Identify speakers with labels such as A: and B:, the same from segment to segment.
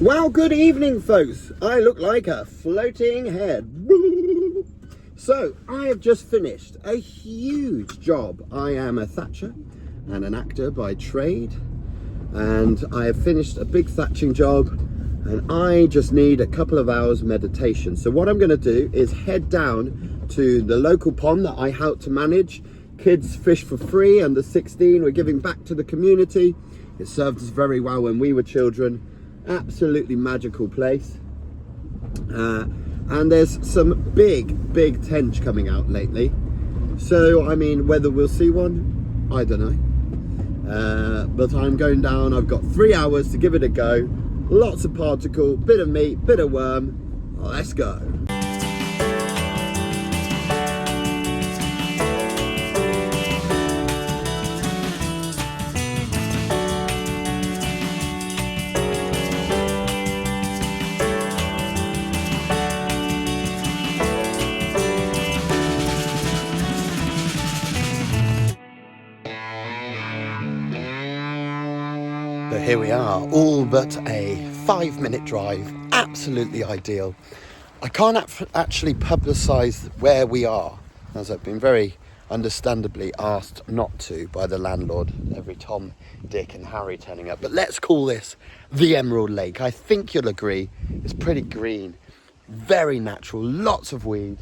A: Well, good evening, folks. I look like a floating head. So, I have just finished a huge job. I am a thatcher and an actor by trade, and I have finished a big thatching job, and I just need a couple of hours meditation. So what I'm going to do is head down to the local pond that I help to manage. Kids fish for free under 16. We're giving back to the community. It served us very well when we were children. Absolutely magical place. And there's some big tench coming out lately. So, I mean, whether we'll see one, I don't know. But I'm going down. I've got 3 hours to give it a go. Lots of particle, bit of meat, bit of worm. Let's go. So here we are, all but a 5-minute drive, absolutely ideal. I can't actually publicise where we are, as I've been very understandably asked not to by the landlord, every Tom, Dick and Harry turning up. But let's call this the Emerald Lake. I think you'll agree, it's pretty green, very natural, lots of weed,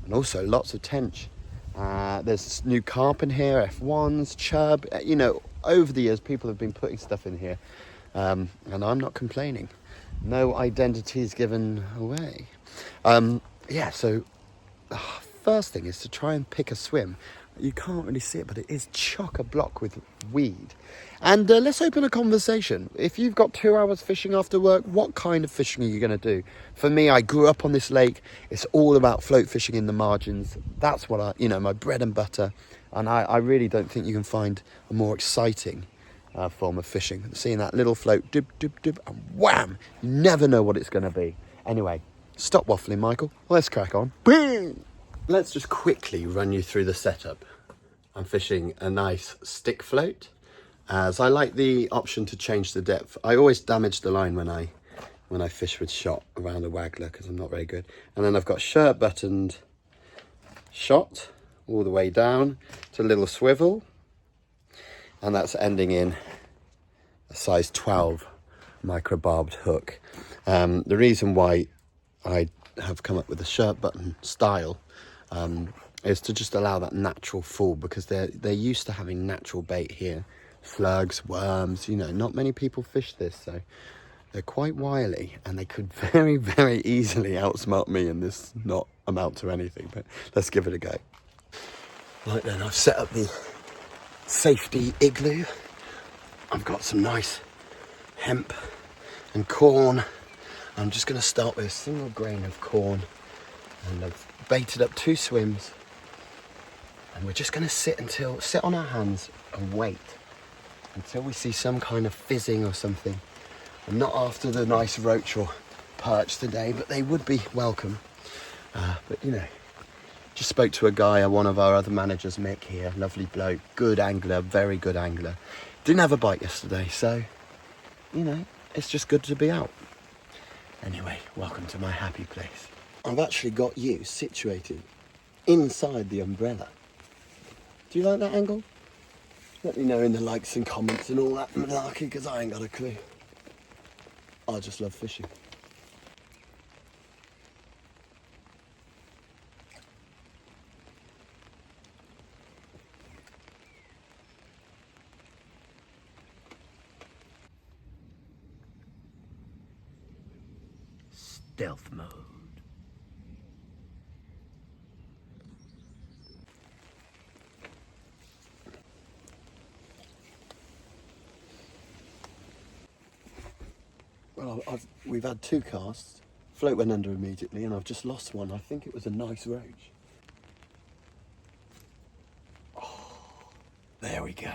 A: and also lots of tench. There's new carp in here, F1s, chub, you know, over the years people have been putting stuff in here, and I'm not complaining. No identities given away. Yeah, so first thing is to try and pick a swim. You can't really see it, but it is chock-a-block with weed. And let's open a conversation. If you've got 2 hours fishing after work, what kind of fishing are you going to do? For me, I grew up on this lake. It's all about float fishing in the margins. That's what my bread and butter. And I really don't think you can find a more exciting form of fishing. Seeing that little float, dip, dip, dip, and wham! You never know what it's going to be. Anyway, stop waffling, Michael. Let's crack on. Bing! Let's just quickly run you through the setup. I'm fishing a nice stick float, as I like the option to change the depth. I always damage the line when I fish with shot around a waggler because I'm not very good. And then I've got shirt buttoned shot all the way down to a little swivel, and that's ending in a size 12 micro barbed hook. The reason why I have come up with the shirt button style is to just allow that natural fall, because they're used to having natural bait here, slugs, worms. You know, not many people fish this, so they're quite wily, and they could very, very easily outsmart me and this not amount to anything. But let's give it a go. Right then, I've set up the safety igloo. I've got some nice hemp and corn. I'm just going to start with a single grain of corn, and I've baited up 2 swims, and we're just going to sit on our hands and wait until we see some kind of fizzing or something. I'm not after the nice roach or perch today, but they would be welcome. But you know, just spoke to a guy, one of our other managers, Mick here, lovely bloke, good angler, very good angler. Didn't have a bite yesterday, so you know, it's just good to be out. Anyway, welcome to my happy place. I've actually got you situated inside the umbrella. Do you like that angle? Let me know in the likes and comments and all that malarkey, because I ain't got a clue. I just love fishing. Stealth mode. Well, we've had 2 casts. Float went under immediately, and I've just lost one. I think it was a nice roach. Oh, there we go.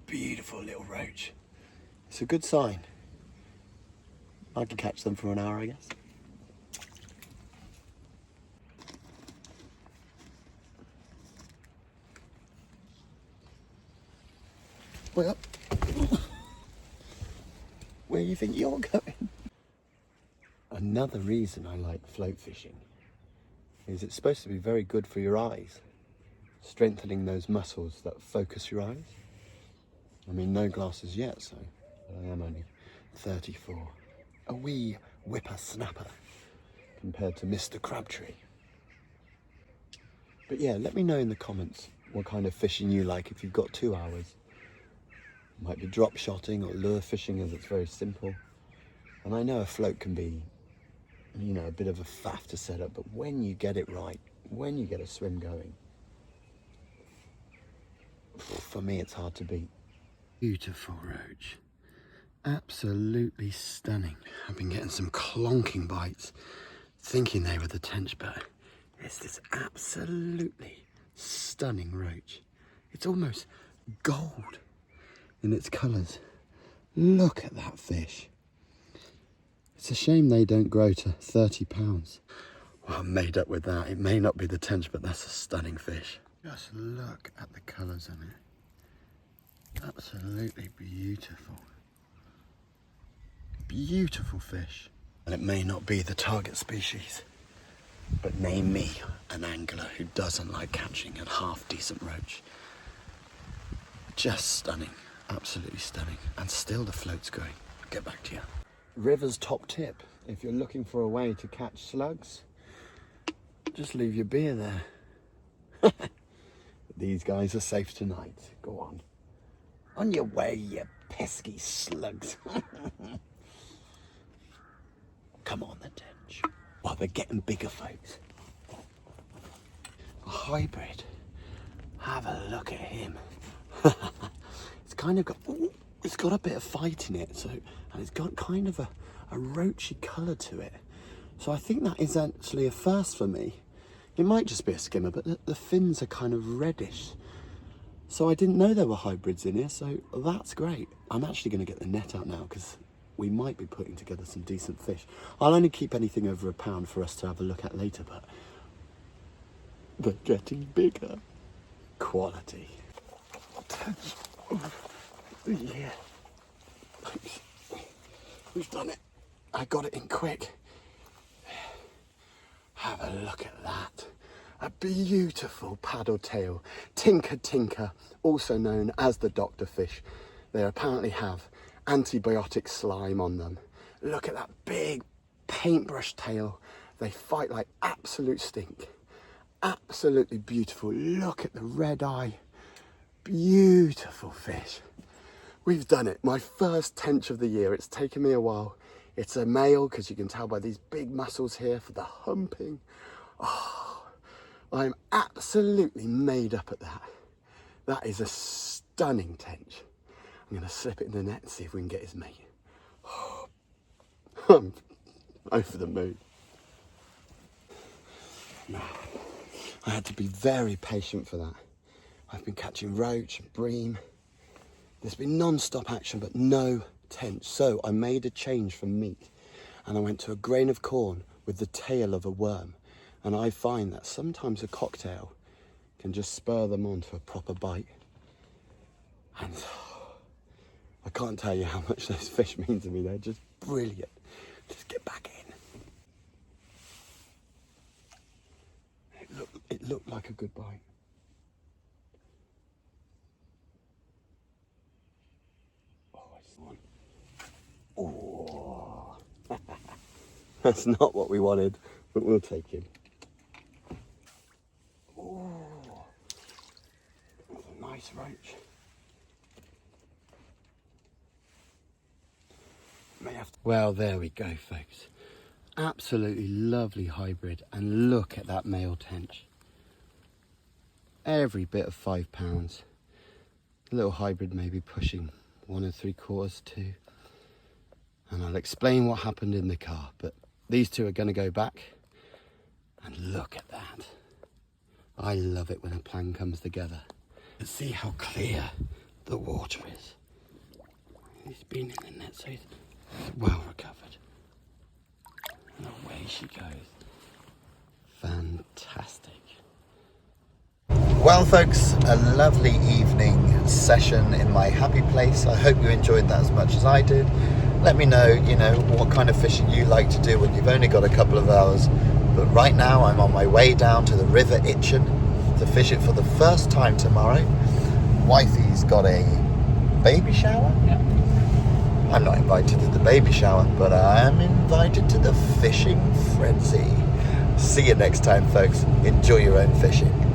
A: Beautiful little roach. It's a good sign. I can catch them for an hour, I guess. Wait up. Where do you think you're going? another reason I like float fishing is it's supposed to be very good for your eyes, strengthening those muscles that focus your eyes. I mean, no glasses yet, so I am only 34. A wee whippersnapper compared to Mr. Crabtree. But yeah, let me know in the comments what kind of fishing you like if you've got 2 hours. It might be drop shotting or lure fishing, as it's very simple. And I know a float can be, you know, a bit of a faff to set up, but when you get it right, when you get a swim going, for me it's hard to beat. Beautiful roach. Absolutely stunning. I've been getting some clonking bites, thinking they were the tench, but it's this absolutely stunning roach. It's almost gold in its colours. Look at that fish. It's a shame they don't grow to 30 pounds. Well, I'm made up with that. It may not be the tench, but that's a stunning fish. Just look at the colours on it. Absolutely beautiful. Beautiful fish. And it may not be the target species, but name me an angler who doesn't like catching a half decent roach. Just stunning, absolutely stunning. And still the float's going. I'll get back to you. River's top tip, if you're looking for a way to catch slugs, just leave your beer there. These guys are safe tonight. Go on. On your way, you pesky slugs. Come on the tench. Well, they're getting bigger, folks. A hybrid. Have a look at him. It's kind of got, ooh, it's got a bit of fight in it, so, and it's got kind of a roachy colour to it. So I think that is actually a first for me. It might just be a skimmer, but the fins are kind of reddish. So I didn't know there were hybrids in here, so that's great. I'm actually going to get the net out now because we might be putting together some decent fish. I'll only keep anything over £1 for us to have a look at later, but they're getting bigger. Quality. Yeah. Thanks. We've done it. I got it in quick. Have a look at that. A beautiful paddle tail. Tinker tinker, also known as the doctor fish. They apparently have antibiotic slime on them. Look at that big paintbrush tail. They fight like absolute stink. Absolutely beautiful. Look at the red eye. Beautiful fish. We've done it. My first tench of the year. It's taken me a while. It's a male, because you can tell by these big muscles here for the humping. Oh, I'm absolutely made up at that. That is a stunning tench. I'm going to slip it in the net and see if we can get his mate. Oh, I'm over the moon. I had to be very patient for that. I've been catching roach and bream. There's been non-stop action, but no tench. So I made a change from meat, and I went to a grain of corn with the tail of a worm. And I find that sometimes a cocktail can just spur them on to a proper bite. And I can't tell you how much those fish mean to me. They're just brilliant. Just get back in. It looked like a good bite. Oh, it's on. Oh. That's not what we wanted, but we'll take him. Oh, that's a nice roach. Well, there we go, folks. Absolutely lovely hybrid, and look at that male tench. Every bit of £5. A little hybrid maybe pushing 1 3/4, 2. And I'll explain what happened in the car, but these two are going to go back. And look at that. I love it when a plan comes together. And see how clear the water is. He's been in the net, so he's well recovered. And away she goes. Fantastic. Well, folks, a lovely evening session in my happy place. I hope you enjoyed that as much as I did. Let me know, you know, what kind of fishing you like to do when you've only got a couple of hours. But right now I'm on my way down to the River Itchen to fish it for the first time tomorrow. Wifey's got a baby shower.
B: Yeah.
A: I'm not invited to the baby shower, but I am invited to the fishing frenzy. See you next time, folks. Enjoy your own fishing.